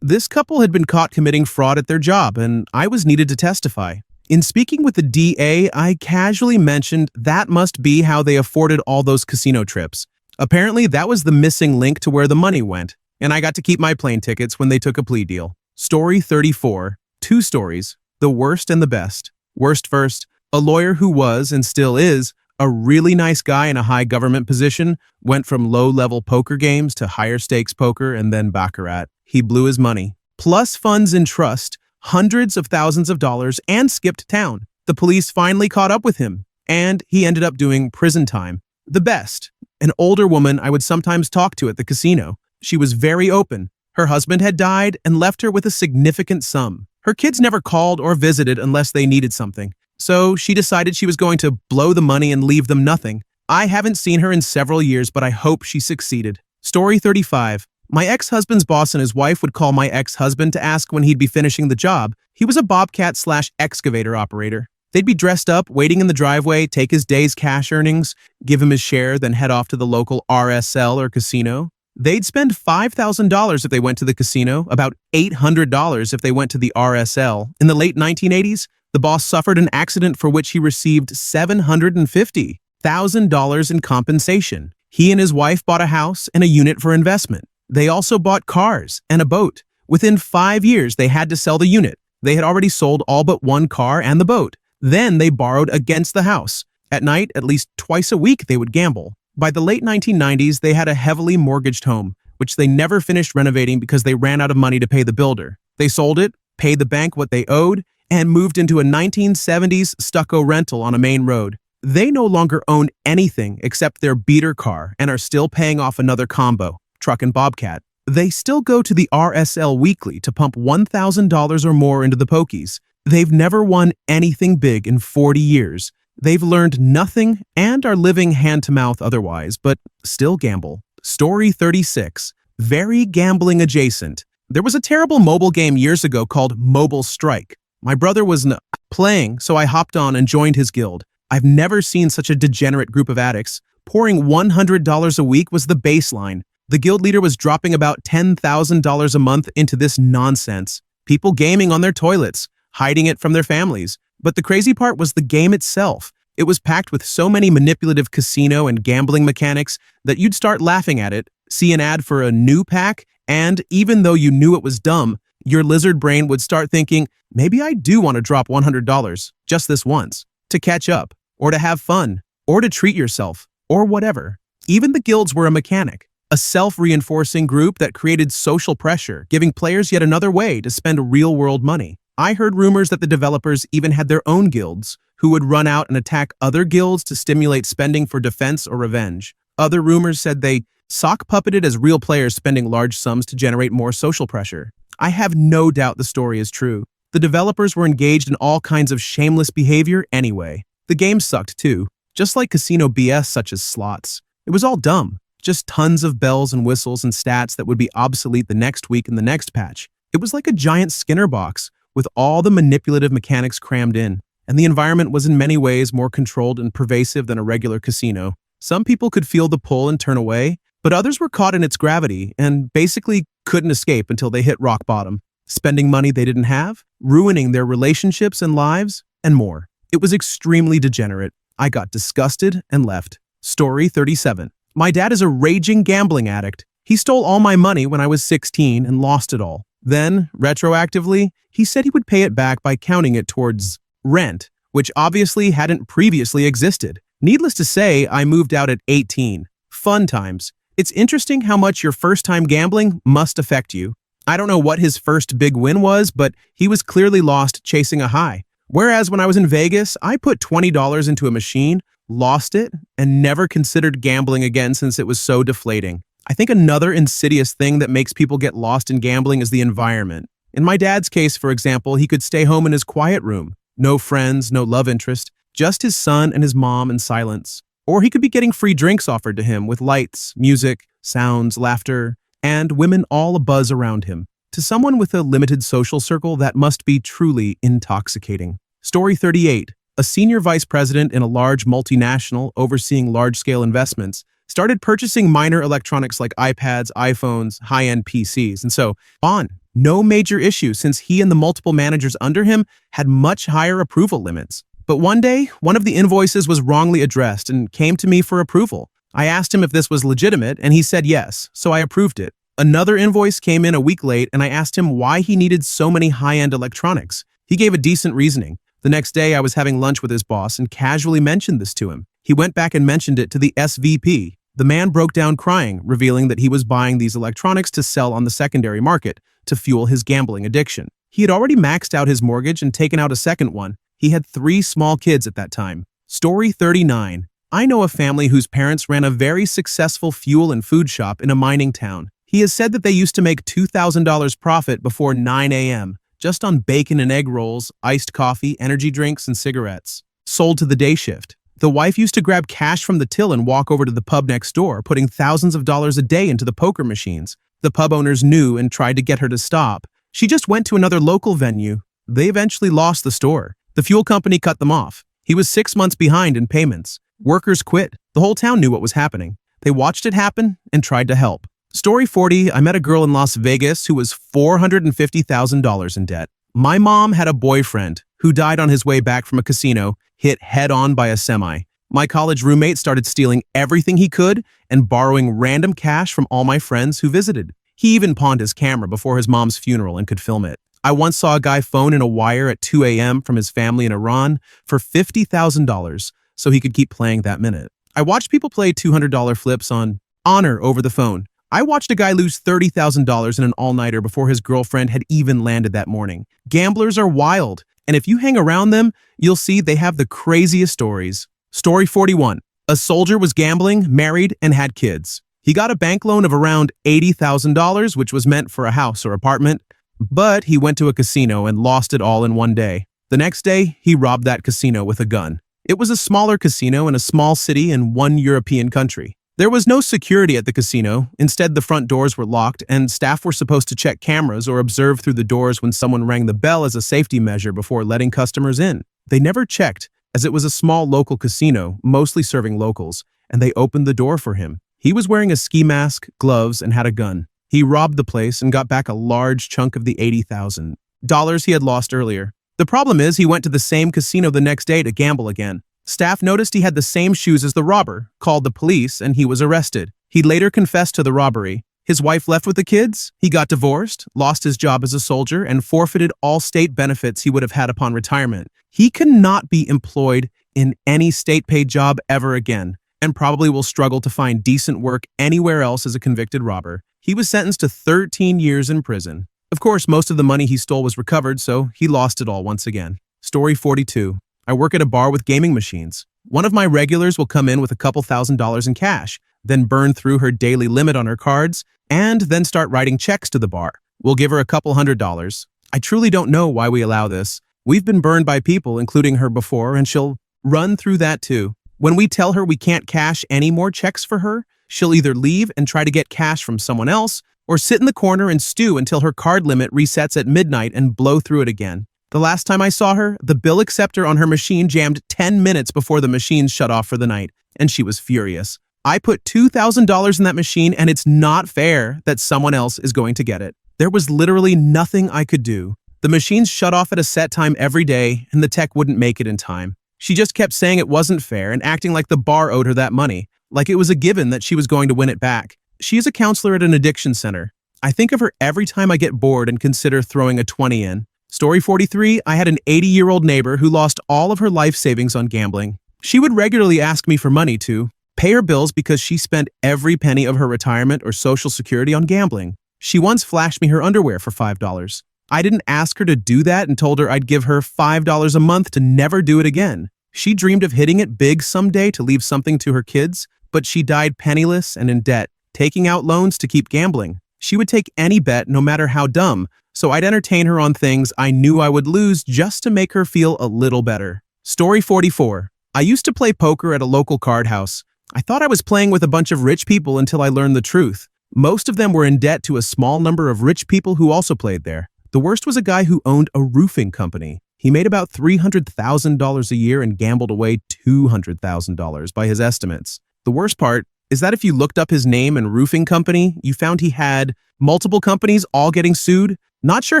This couple had been caught committing fraud at their job, and I was needed to testify. In speaking with the DA, I casually mentioned that must be how they afforded all those casino trips. Apparently, that was the missing link to where the money went. and I got to keep my plane tickets when they took a plea deal. Story 34. Two stories, the worst and the best. Worst first, a lawyer who was, and still is, a really nice guy in a high government position went from low-level poker games to higher-stakes poker and then baccarat. He blew his money, plus funds in trust, hundreds of thousands of dollars, and skipped town. The police finally caught up with him, and he ended up doing prison time. The best, an older woman I would sometimes talk to at the casino. She was very open. Her husband had died and left her with a significant sum. Her kids never called or visited unless they needed something. So she decided she was going to blow the money and leave them nothing. I haven't seen her in several years, but I hope she succeeded. Story 35. My ex-husband's boss and his wife would call my ex-husband to ask when he'd be finishing the job. He was a bobcat/excavator operator. They'd be dressed up, waiting in the driveway, take his day's cash earnings, give him his share, then head off to the local RSL or casino. They'd spend $5,000 if they went to the casino, about $800 if they went to the RSL. In the late 1980s, the boss suffered an accident for which he received $750,000 in compensation. He and his wife bought a house and a unit for investment. They also bought cars and a boat. Within 5 years, they had to sell the unit. They had already sold all but one car and the boat. Then they borrowed against the house. At night, at least twice a week, they would gamble. By the late 1990s, they had a heavily mortgaged home, which they never finished renovating because they ran out of money to pay the builder. They sold it, paid the bank what they owed, and moved into a 1970s stucco rental on a main road. They no longer own anything except their beater car and are still paying off another combo, truck and bobcat. They still go to the RSL weekly to pump $1,000 or more into the pokies. They've never won anything big in 40 years. They've learned nothing and are living hand-to-mouth otherwise, but still gamble. Story 36. Very gambling adjacent. There was a terrible mobile game years ago called Mobile Strike. My brother was playing, so I hopped on and joined his guild. I've never seen such a degenerate group of addicts. Pouring $100 a week was the baseline. The guild leader was dropping about $10,000 a month into this nonsense. People gaming on their toilets, hiding it from their families. But the crazy part was the game itself. It was packed with so many manipulative casino and gambling mechanics that you'd start laughing at it, see an ad for a new pack, and even though you knew it was dumb, your lizard brain would start thinking, maybe I do want to drop $100, just this once, to catch up, or to have fun, or to treat yourself, or whatever. Even the guilds were a mechanic, a self-reinforcing group that created social pressure, giving players yet another way to spend real-world money. I heard rumors that the developers even had their own guilds, who would run out and attack other guilds to stimulate spending for defense or revenge. Other rumors said they sock puppeted as real players spending large sums to generate more social pressure. I have no doubt the story is true. The developers were engaged in all kinds of shameless behavior anyway. The game sucked too, just like casino BS such as slots. It was all dumb, just tons of bells and whistles and stats that would be obsolete the next week in the next patch. It was like a giant Skinner box, with all the manipulative mechanics crammed in, and the environment was in many ways more controlled and pervasive than a regular casino. Some people could feel the pull and turn away, but others were caught in its gravity and basically couldn't escape until they hit rock bottom, spending money they didn't have, ruining their relationships and lives, and more. It was extremely degenerate. I got disgusted and left. Story 37. My dad is a raging gambling addict. He stole all my money when I was 16 and lost it all. Then, retroactively, he said he would pay it back by counting it towards rent, which obviously hadn't previously existed. Needless to say, I moved out at 18. Fun times. It's interesting how much your first time gambling must affect you. I don't know what his first big win was, but he was clearly lost chasing a high. Whereas when I was in Vegas, I put $20 into a machine, lost it, and never considered gambling again since it was so deflating. I think another insidious thing that makes people get lost in gambling is the environment. In my dad's case, for example, he could stay home in his quiet room. No friends, no love interest, just his son and his mom in silence. Or he could be getting free drinks offered to him with lights, music, sounds, laughter, and women all abuzz around him. To someone with a limited social circle, that must be truly intoxicating. Story 38. A senior vice president in a large multinational overseeing large-scale investments started purchasing minor electronics like iPads, iPhones, high-end PCs, and so on. No major issue since he and the multiple managers under him had much higher approval limits. But one day, one of the invoices was wrongly addressed and came to me for approval. I asked him if this was legitimate, and he said yes, so I approved it. Another invoice came in a week late, and I asked him why he needed so many high-end electronics. He gave a decent reasoning. The next day, I was having lunch with his boss and casually mentioned this to him. He went back and mentioned it to the SVP. The man broke down crying, revealing that he was buying these electronics to sell on the secondary market to fuel his gambling addiction. He had already maxed out his mortgage and taken out a second one. He had 3 small kids at that time. Story 39. I know a family whose parents ran a very successful fuel and food shop in a mining town. He has said that they used to make $2,000 profit before 9 a.m., just on bacon and egg rolls, iced coffee, energy drinks, and cigarettes, sold to the day shift. The wife used to grab cash from the till and walk over to the pub next door, putting thousands of dollars a day into the poker machines. The pub owners knew and tried to get her to stop. She just went to another local venue. They eventually lost the store. The fuel company cut them off. He was 6 months behind in payments. Workers quit. The whole town knew what was happening. They watched it happen and tried to help. Story 40, I met a girl in Las Vegas who was $450,000 in debt. My mom had a boyfriend who died on his way back from a casino, hit head-on by a semi. My college roommate started stealing everything he could and borrowing random cash from all my friends who visited. He even pawned his camera before his mom's funeral and could film it. I once saw a guy phone in a wire at 2 a.m. from his family in Iran for $50,000 so he could keep playing that minute. I watched people play $200 flips on Honor over the phone. I watched a guy lose $30,000 in an all-nighter before his girlfriend had even landed that morning. Gamblers are wild, and if you hang around them, you'll see they have the craziest stories. Story 41. A soldier was gambling, married, and had kids. He got a bank loan of around $80,000, which was meant for a house or apartment, but he went to a casino and lost it all in one day. The next day, he robbed that casino with a gun. It was a smaller casino in a small city in one European country. There was no security at the casino. Instead, the front doors were locked, and staff were supposed to check cameras or observe through the doors when someone rang the bell as a safety measure before letting customers in. They never checked, as it was a small local casino, mostly serving locals, and they opened the door for him. He was wearing a ski mask, gloves, and had a gun. He robbed the place and got back a large chunk of the $80,000 he had lost earlier. The problem is he went to the same casino the next day to gamble again. Staff noticed he had the same shoes as the robber, called the police, and he was arrested. He later confessed to the robbery. His wife left with the kids, he got divorced, lost his job as a soldier, and forfeited all state benefits he would have had upon retirement. He cannot be employed in any state-paid job ever again, and probably will struggle to find decent work anywhere else as a convicted robber. He was sentenced to 13 years in prison. Of course, most of the money he stole was recovered, so he lost it all once again. Story 42. I work at a bar with gaming machines. One of my regulars will come in with a couple $1,000s in cash, then burn through her daily limit on her cards, and then start writing checks to the bar. We'll give her a couple $100s. I truly don't know why we allow this. We've been burned by people, including her before, and she'll run through that too. When we tell her we can't cash any more checks for her, she'll either leave and try to get cash from someone else, or sit in the corner and stew until her card limit resets at midnight and blow through it again. The last time I saw her, the bill acceptor on her machine jammed 10 minutes before the machine shut off for the night, and she was furious. I put $2,000 in that machine, and it's not fair that someone else is going to get it. There was literally nothing I could do. The machines shut off at a set time every day, and the tech wouldn't make it in time. She just kept saying it wasn't fair and acting like the bar owed her that money, like it was a given that she was going to win it back. She is a counselor at an addiction center. I think of her every time I get bored and consider throwing a 20 in. Story 43, I had an 80-year-old neighbor who lost all of her life savings on gambling. She would regularly ask me for money to pay her bills because she spent every penny of her retirement or Social Security on gambling. She once flashed me her underwear for $5. I didn't ask her to do that and told her I'd give her $5 a month to never do it again. She dreamed of hitting it big someday to leave something to her kids, but she died penniless and in debt, taking out loans to keep gambling. She would take any bet, no matter how dumb, so I'd entertain her on things I knew I would lose just to make her feel a little better. Story 44. I used to play poker at a local card house. I thought I was playing with a bunch of rich people until I learned the truth. Most of them were in debt to a small number of rich people who also played there. The worst was a guy who owned a roofing company. He made about $300,000 a year and gambled away $200,000 by his estimates. The worst part is that if you looked up his name and roofing company, you found he had multiple companies all getting sued. Not sure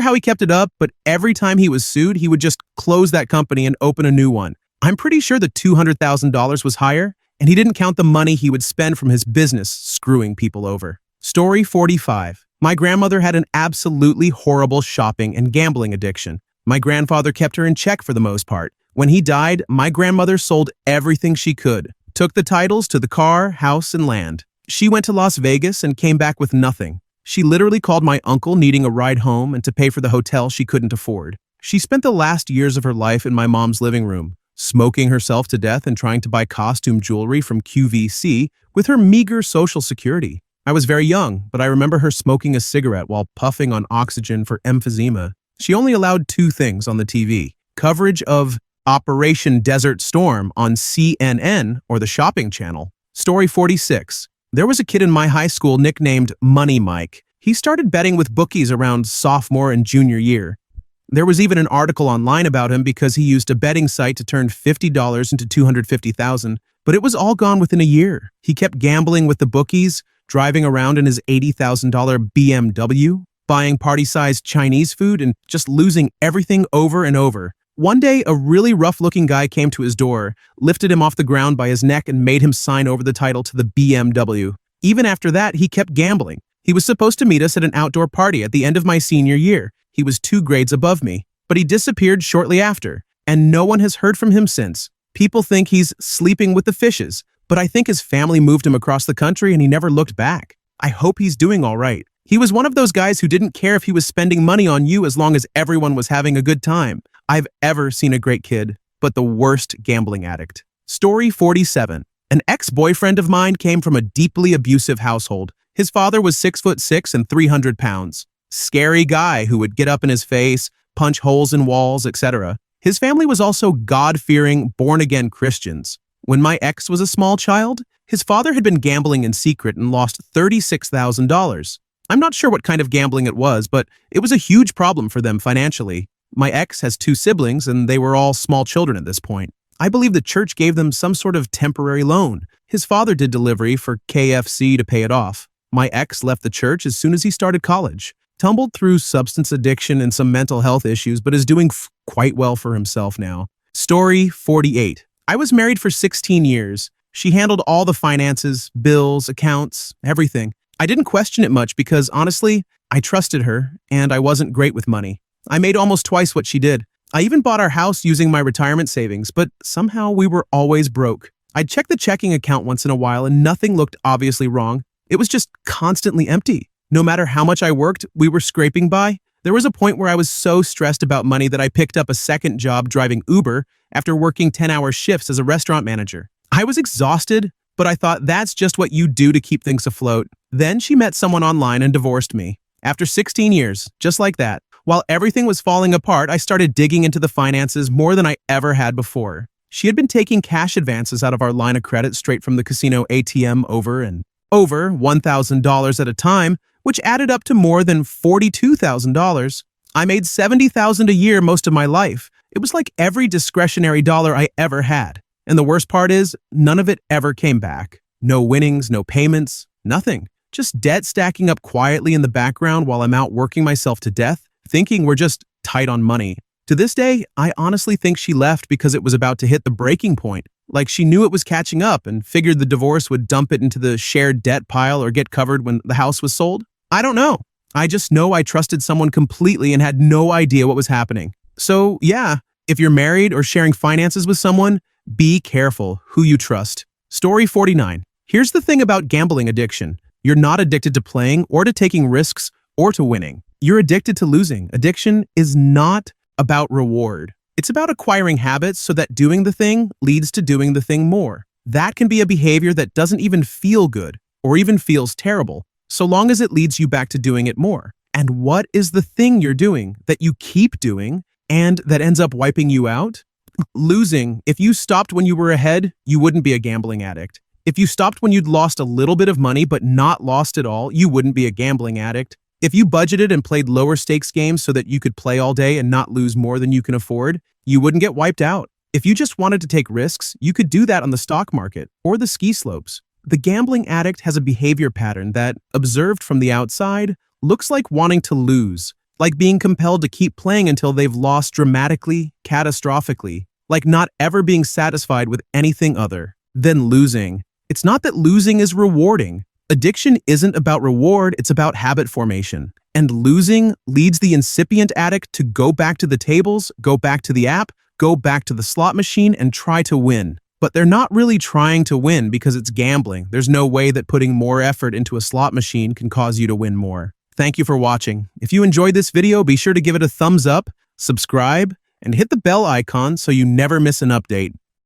how he kept it up, but every time he was sued, he would just close that company and open a new one. I'm pretty sure the $200,000 was higher, and he didn't count the money he would spend from his business screwing people over. Story 45. My grandmother had an absolutely horrible shopping and gambling addiction. My grandfather kept her in check for the most part. When he died, my grandmother sold everything she could, took the titles to the car, house, and land. She went to Las Vegas and came back with nothing. She literally called my uncle needing a ride home and to pay for the hotel she couldn't afford. She spent the last years of her life in my mom's living room, smoking herself to death and trying to buy costume jewelry from QVC with her meager social security. I was very young, but I remember her smoking a cigarette while puffing on oxygen for emphysema. She only allowed two things on the TV: coverage of Operation Desert Storm on CNN or the Shopping Channel. Story 46. There was a kid in my high school nicknamed Money Mike. He started betting with bookies around sophomore and junior year. There was even an article online about him because he used a betting site to turn $50 into $250,000, but it was all gone within a year. He kept gambling with the bookies, driving around in his $80,000 BMW, buying party-sized Chinese food, and just losing everything over and over. One day, a really rough-looking guy came to his door, lifted him off the ground by his neck, and made him sign over the title to the BMW. Even after that, he kept gambling. He was supposed to meet us at an outdoor party at the end of my senior year. He was 2 grades above me, but he disappeared shortly after, and no one has heard from him since. People think he's sleeping with the fishes, but I think his family moved him across the country and he never looked back. I hope he's doing all right. He was one of those guys who didn't care if he was spending money on you as long as everyone was having a good time. I've ever seen a great kid, but the worst gambling addict. Story 47. An ex-boyfriend of mine came from a deeply abusive household. His father was 6'6" and 300 pounds. Scary guy who would get up in his face, punch holes in walls, etc. His family was also God-fearing, born-again Christians. When my ex was a small child, his father had been gambling in secret and lost $36,000. I'm not sure what kind of gambling it was, but it was a huge problem for them financially. My ex has 2 siblings, and they were all small children at this point. I believe the church gave them some sort of temporary loan. His father did delivery for KFC to pay it off. My ex left the church as soon as he started college, tumbled through substance addiction and some mental health issues, but is doing quite well for himself now. Story 48. I was married for 16 years. She handled all the finances, bills, accounts, everything. I didn't question it much because, honestly, I trusted her, and I wasn't great with money. I made almost twice what she did. I even bought our house using my retirement savings, but somehow we were always broke. I'd check the checking account once in a while and nothing looked obviously wrong. It was just constantly empty. No matter how much I worked, we were scraping by. There was a point where I was so stressed about money that I picked up a second job driving Uber after working 10-hour shifts as a restaurant manager. I was exhausted, but I thought that's just what you do to keep things afloat. Then she met someone online and divorced me. After 16 years, just like that. While everything was falling apart, I started digging into the finances more than I ever had before. She had been taking cash advances out of our line of credit straight from the casino ATM over $1,000 at a time, which added up to more than $42,000. I made $70,000 a year most of my life. It was like every discretionary dollar I ever had. And the worst part is, none of it ever came back. No winnings, no payments, nothing. Just debt stacking up quietly in the background while I'm out working myself to death, thinking we're just tight on money. To this day, I honestly think she left because it was about to hit the breaking point. Like she knew it was catching up and figured the divorce would dump it into the shared debt pile or get covered when the house was sold. I don't know. I just know I trusted someone completely and had no idea what was happening. So yeah, if you're married or sharing finances with someone, be careful who you trust. Story 49. Here's the thing about gambling addiction. You're not addicted to playing or to taking risks or to winning. You're addicted to losing. Addiction is not about reward. It's about acquiring habits so that doing the thing leads to doing the thing more. That can be a behavior that doesn't even feel good or even feels terrible, so long as it leads you back to doing it more. And what is the thing you're doing that you keep doing and that ends up wiping you out? Losing. If you stopped when you were ahead, you wouldn't be a gambling addict. If you stopped when you'd lost a little bit of money but not lost it all, you wouldn't be a gambling addict. If you budgeted and played lower stakes games so that you could play all day and not lose more than you can afford, you wouldn't get wiped out. If you just wanted to take risks, you could do that on the stock market or the ski slopes. The gambling addict has a behavior pattern that, observed from the outside, looks like wanting to lose, like being compelled to keep playing until they've lost dramatically, catastrophically, like not ever being satisfied with anything other than losing. It's not that losing is rewarding. Addiction isn't about reward, it's about habit formation. And losing leads the incipient addict to go back to the tables, go back to the app, go back to the slot machine and try to win. But they're not really trying to win because it's gambling. There's no way that putting more effort into a slot machine can cause you to win more. Thank you for watching. If you enjoyed this video, be sure to give it a thumbs up, subscribe, and hit the bell icon so you never miss an update.